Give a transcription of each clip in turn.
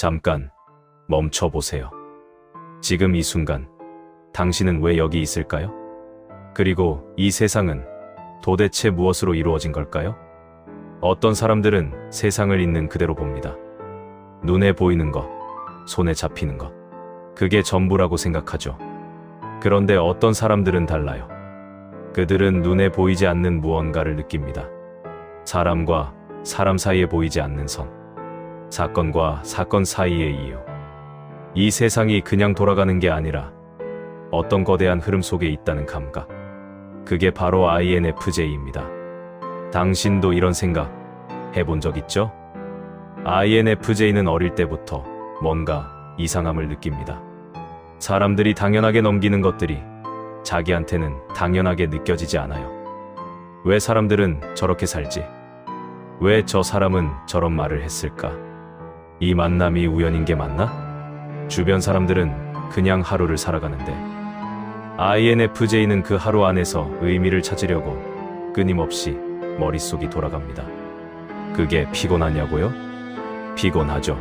잠깐 멈춰 보세요. 지금 이 순간 당신은 왜 여기 있을까요? 그리고 이 세상은 도대체 무엇으로 이루어진 걸까요? 어떤 사람들은 세상을 있는 그대로 봅니다. 눈에 보이는 것, 손에 잡히는 것, 그게 전부라고 생각하죠. 그런데 어떤 사람들은 달라요. 그들은 눈에 보이지 않는 무언가를 느낍니다. 사람과 사람 사이에 보이지 않는 선, 사건과 사건 사이의 이유. 이 세상이 그냥 돌아가는 게 아니라 어떤 거대한 흐름 속에 있다는 감각. 그게 바로 INFJ입니다. 당신도 이런 생각 해본 적 있죠? INFJ는 어릴 때부터 뭔가 이상함을 느낍니다. 사람들이 당연하게 넘기는 것들이 자기한테는 당연하게 느껴지지 않아요. 왜 사람들은 저렇게 살지? 왜 저 사람은 저런 말을 했을까? 이 만남이 우연인 게 맞나? 주변 사람들은 그냥 하루를 살아가는데 INFJ는 그 하루 안에서 의미를 찾으려고 끊임없이 머릿속이 돌아갑니다. 그게 피곤하냐고요? 피곤하죠.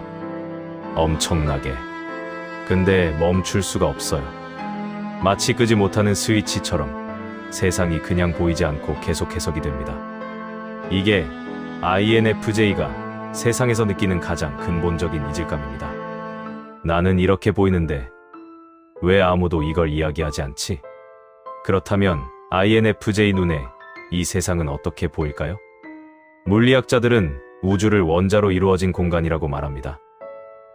엄청나게. 근데 멈출 수가 없어요. 마치 끄지 못하는 스위치처럼 세상이 그냥 보이지 않고 계속 해석이 됩니다. 이게 INFJ가 세상에서 느끼는 가장 근본적인 이질감입니다. 나는 이렇게 보이는데 왜 아무도 이걸 이야기하지 않지? 그렇다면 INFJ 눈에 이 세상은 어떻게 보일까요? 물리학자들은 우주를 원자로 이루어진 공간이라고 말합니다.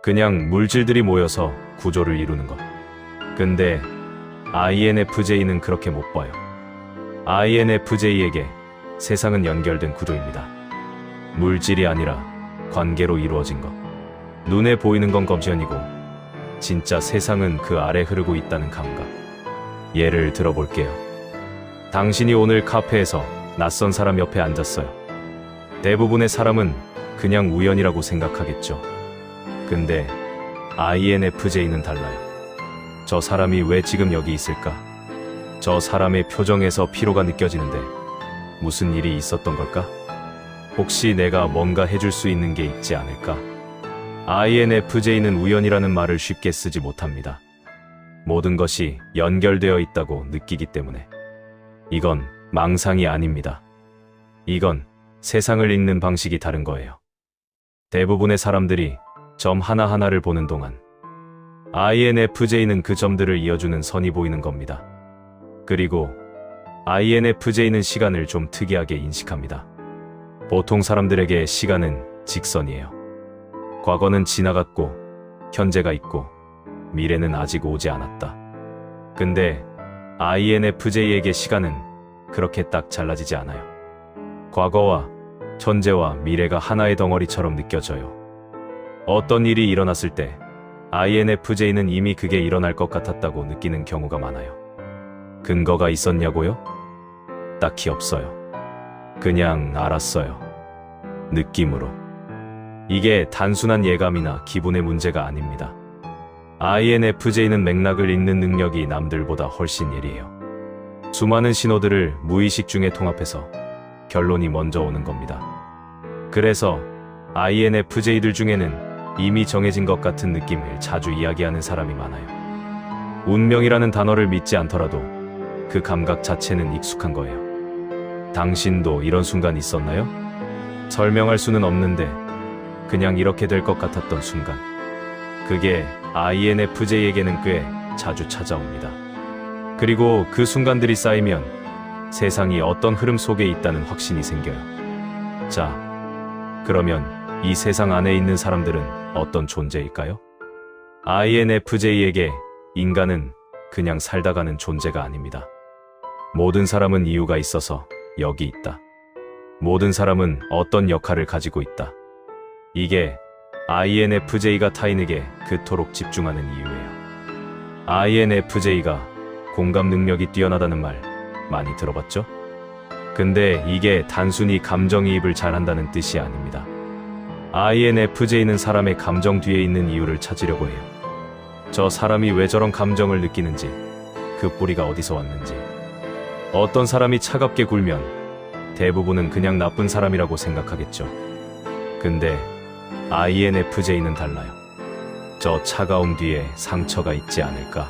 그냥 물질들이 모여서 구조를 이루는 것. 근데 INFJ는 그렇게 못 봐요. INFJ에게 세상은 연결된 구조입니다. 물질이 아니라 관계로 이루어진 것. 눈에 보이는 건 검션이고 진짜 세상은 그 아래 흐르고 있다는 감각. 예를 들어볼게요. 당신이 오늘 카페에서 낯선 사람 옆에 앉았어요. 대부분의 사람은 그냥 우연이라고 생각하겠죠. 근데 INFJ는 달라요. 저 사람이 왜 지금 여기 있을까? 저 사람의 표정에서 피로가 느껴지는데 무슨 일이 있었던 걸까? 혹시 내가 뭔가 해줄 수 있는 게 있지 않을까? INFJ는 우연이라는 말을 쉽게 쓰지 못합니다. 모든 것이 연결되어 있다고 느끼기 때문에. 이건 망상이 아닙니다. 이건 세상을 읽는 방식이 다른 거예요. 대부분의 사람들이 점 하나하나를 보는 동안 INFJ는 그 점들을 이어주는 선이 보이는 겁니다. 그리고 INFJ는 시간을 좀 특이하게 인식합니다. 보통 사람들에게 시간은 직선이에요. 과거는 지나갔고, 현재가 있고, 미래는 아직 오지 않았다. 근데 INFJ에게 시간은 그렇게 딱 잘라지지 않아요. 과거와 현재와 미래가 하나의 덩어리처럼 느껴져요. 어떤 일이 일어났을 때 INFJ는 이미 그게 일어날 것 같았다고 느끼는 경우가 많아요. 근거가 있었냐고요? 딱히 없어요. 그냥 알았어요. 느낌으로. 이게 단순한 예감이나 기분의 문제가 아닙니다. INFJ는 맥락을 읽는 능력이 남들보다 훨씬 예리해요. 수많은 신호들을 무의식 중에 통합해서 결론이 먼저 오는 겁니다. 그래서 INFJ들 중에는 이미 정해진 것 같은 느낌을 자주 이야기하는 사람이 많아요. 운명이라는 단어를 믿지 않더라도 그 감각 자체는 익숙한 거예요. 당신도 이런 순간 있었나요? 설명할 수는 없는데 그냥 이렇게 될 것 같았던 순간. 그게 INFJ에게는 꽤 자주 찾아옵니다. 그리고 그 순간들이 쌓이면 세상이 어떤 흐름 속에 있다는 확신이 생겨요. 자, 그러면 이 세상 안에 있는 사람들은 어떤 존재일까요? INFJ에게 인간은 그냥 살다가는 존재가 아닙니다. 모든 사람은 이유가 있어서 여기 있다. 모든 사람은 어떤 역할을 가지고 있다. 이게 INFJ가 타인에게 그토록 집중하는 이유예요. INFJ가 공감 능력이 뛰어나다는 말 많이 들어봤죠? 근데 이게 단순히 감정이입을 잘한다는 뜻이 아닙니다. INFJ는 사람의 감정 뒤에 있는 이유를 찾으려고 해요. 저 사람이 왜 저런 감정을 느끼는지, 그 뿌리가 어디서 왔는지. 어떤 사람이 차갑게 굴면 대부분은 그냥 나쁜 사람이라고 생각하겠죠. 근데 INFJ는 달라요. 저 차가움 뒤에 상처가 있지 않을까?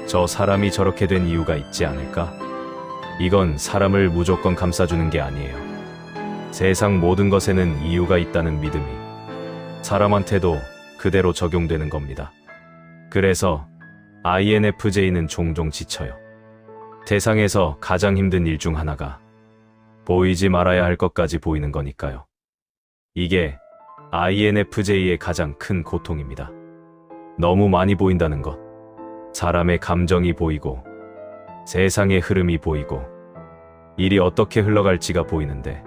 저 사람이 저렇게 된 이유가 있지 않을까? 이건 사람을 무조건 감싸주는 게 아니에요. 세상 모든 것에는 이유가 있다는 믿음이 사람한테도 그대로 적용되는 겁니다. 그래서 INFJ는 종종 지쳐요. 세상에서 가장 힘든 일 중 하나가 보이지 말아야 할 것까지 보이는 거니까요. 이게 INFJ의 가장 큰 고통입니다. 너무 많이 보인다는 것. 사람의 감정이 보이고 세상의 흐름이 보이고 일이 어떻게 흘러갈지가 보이는데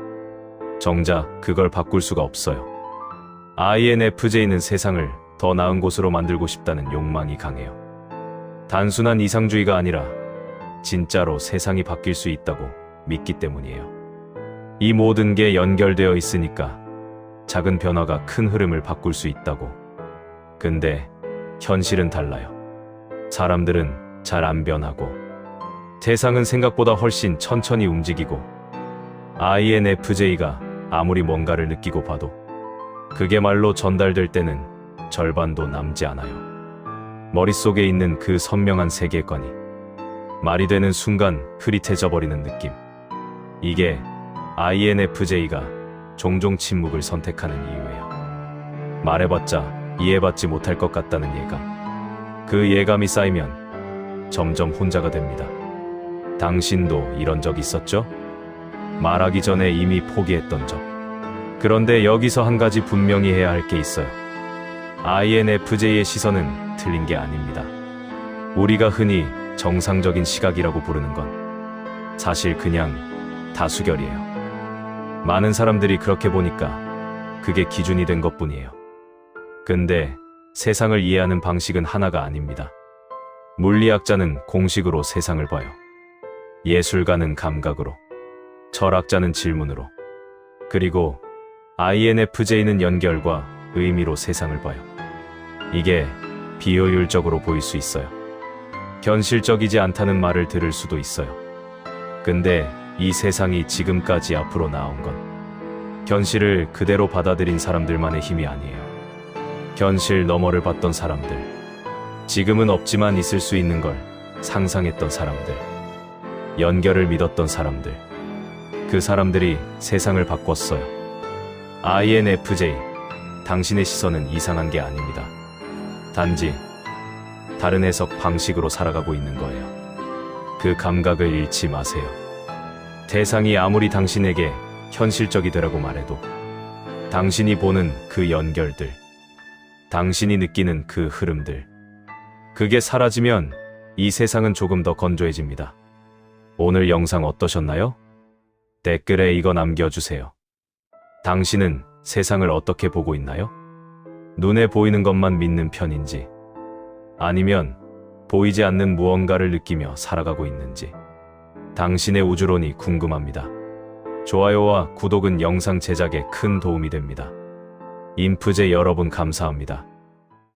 정작 그걸 바꿀 수가 없어요. INFJ는 세상을 더 나은 곳으로 만들고 싶다는 욕망이 강해요. 단순한 이상주의가 아니라 진짜로 세상이 바뀔 수 있다고 믿기 때문이에요. 이 모든 게 연결되어 있으니까 작은 변화가 큰 흐름을 바꿀 수 있다고. 근데 현실은 달라요. 사람들은 잘 안 변하고 세상은 생각보다 훨씬 천천히 움직이고 INFJ가 아무리 뭔가를 느끼고 봐도 그게 말로 전달될 때는 절반도 남지 않아요. 머릿속에 있는 그 선명한 세계관이 말이 되는 순간 흐릿해져 버리는 느낌. 이게 INFJ가 종종 침묵을 선택하는 이유예요. 말해봤자 이해받지 못할 것 같다는 예감. 그 예감이 쌓이면 점점 혼자가 됩니다. 당신도 이런 적 있었죠? 말하기 전에 이미 포기했던 적. 그런데 여기서 한 가지 분명히 해야 할 게 있어요. INFJ의 시선은 틀린 게 아닙니다. 우리가 흔히 정상적인 시각이라고 부르는 건 사실 그냥 다수결이에요. 많은 사람들이 그렇게 보니까 그게 기준이 된 것뿐이에요. 근데 세상을 이해하는 방식은 하나가 아닙니다. 물리학자는 공식으로 세상을 봐요. 예술가는 감각으로, 철학자는 질문으로, 그리고 INFJ는 연결과 의미로 세상을 봐요. 이게 비효율적으로 보일 수 있어요. 현실적이지 않다는 말을 들을 수도 있어요. 근데 이 세상이 지금까지 앞으로 나온 건 현실을 그대로 받아들인 사람들만의 힘이 아니에요. 현실 너머를 봤던 사람들, 지금은 없지만 있을 수 있는 걸 상상했던 사람들, 연결을 믿었던 사람들, 그 사람들이 세상을 바꿨어요. INFJ, 당신의 시선은 이상한 게 아닙니다. 단지 다른 해석 방식으로 살아가고 있는 거예요. 그 감각을 잃지 마세요. 세상이 아무리 당신에게 현실적이되라고 말해도 당신이 보는 그 연결들, 당신이 느끼는 그 흐름들, 그게 사라지면 이 세상은 조금 더 건조해집니다. 오늘 영상 어떠셨나요? 댓글에 이거 남겨주세요. 당신은 세상을 어떻게 보고 있나요? 눈에 보이는 것만 믿는 편인지, 아니면 보이지 않는 무언가를 느끼며 살아가고 있는지, 당신의 우주론이 궁금합니다. 좋아요와 구독은 영상 제작에 큰 도움이 됩니다. 인프제 여러분 감사합니다.